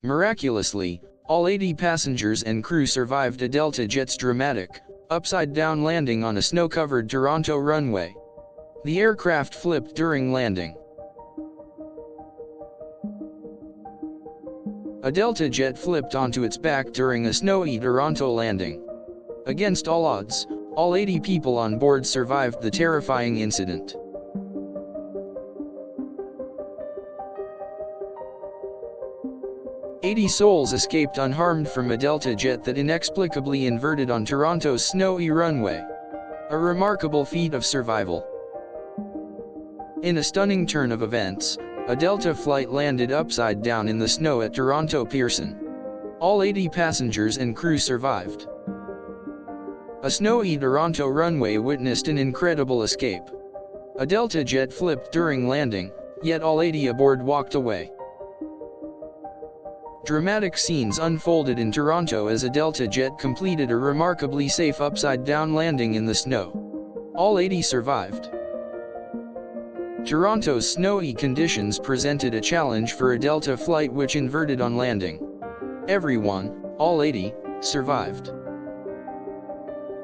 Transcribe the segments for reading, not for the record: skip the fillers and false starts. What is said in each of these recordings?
Miraculously, all 80 passengers and crew survived a Delta jet's dramatic, upside-down landing on a snow-covered Toronto runway. The aircraft flipped during landing. A Delta jet flipped onto its back during a snowy Toronto landing. Against all odds, all 80 people on board survived the terrifying incident. "80 souls escaped unharmed from a Delta jet that inexplicably inverted on Toronto's snowy runway. A remarkable feat of survival." In a stunning turn of events, a Delta flight landed upside down in the snow at Toronto Pearson. All 80 passengers and crew survived. A snowy Toronto runway witnessed an incredible escape. A Delta jet flipped during landing, yet all 80 aboard walked away. Dramatic scenes unfolded in Toronto as a Delta jet completed a remarkably safe upside-down landing in the snow. All 80 survived. Toronto's snowy conditions presented a challenge for a Delta flight which inverted on landing. Everyone, all 80, survived.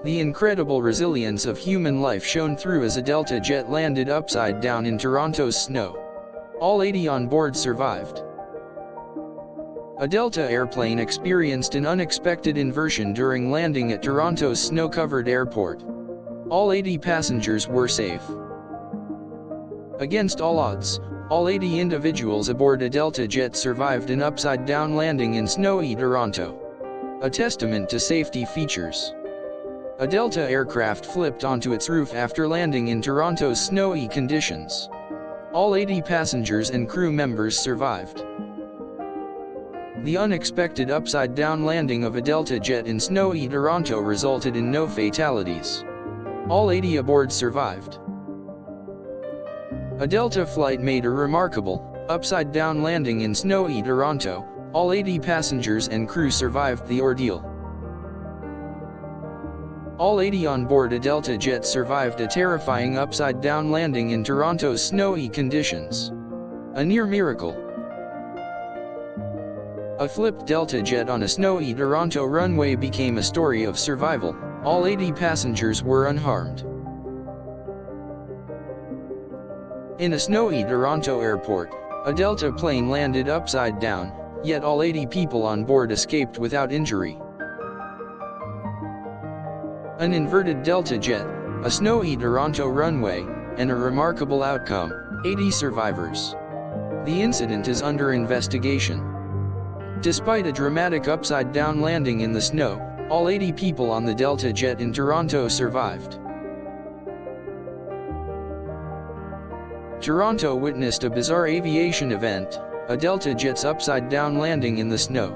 The incredible resilience of human life shone through as a Delta jet landed upside down in Toronto's snow. All 80 on board survived. A Delta airplane experienced an unexpected inversion during landing at Toronto's snow-covered airport. All 80 passengers were safe. Against all odds, all 80 individuals aboard a Delta jet survived an upside-down landing in snowy Toronto. A testament to safety features. A Delta aircraft flipped onto its roof after landing in Toronto's snowy conditions. All 80 passengers and crew members survived. The unexpected upside-down landing of a Delta jet in snowy Toronto resulted in no fatalities. All 80 aboard survived. A Delta flight made a remarkable, upside-down landing in snowy Toronto. All 80 passengers and crew survived the ordeal. All 80 on board a Delta jet survived a terrifying upside-down landing in Toronto's snowy conditions. A near miracle. A flipped Delta jet on a snowy Toronto runway became a story of survival. All 80 passengers were unharmed. In a snowy Toronto airport, a Delta plane landed upside down, yet all 80 people on board escaped without injury. An inverted Delta jet, a snowy Toronto runway, and a remarkable outcome, 80 survivors. The incident is under investigation. Despite a dramatic upside-down landing in the snow, all 80 people on the Delta jet in Toronto survived. Toronto witnessed a bizarre aviation event, a Delta jet's upside-down landing in the snow.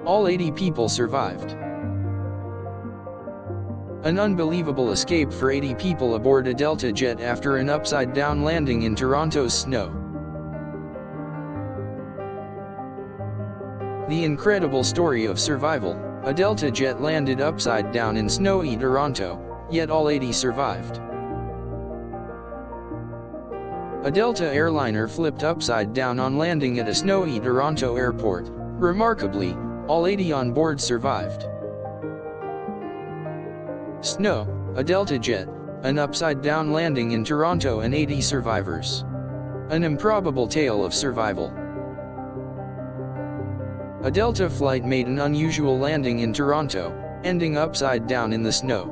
All 80 people survived. An unbelievable escape for 80 people aboard a Delta jet after an upside-down landing in Toronto's snow. The incredible story of survival, a Delta jet landed upside down in snowy Toronto, yet all 80 survived. A Delta airliner flipped upside down on landing at a snowy Toronto airport. Remarkably, all 80 on board survived. Snow, a Delta jet, an upside-down landing in Toronto and 80 survivors. An improbable tale of survival. A Delta flight made an unusual landing in Toronto, ending upside down in the snow.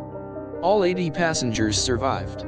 All 80 passengers survived.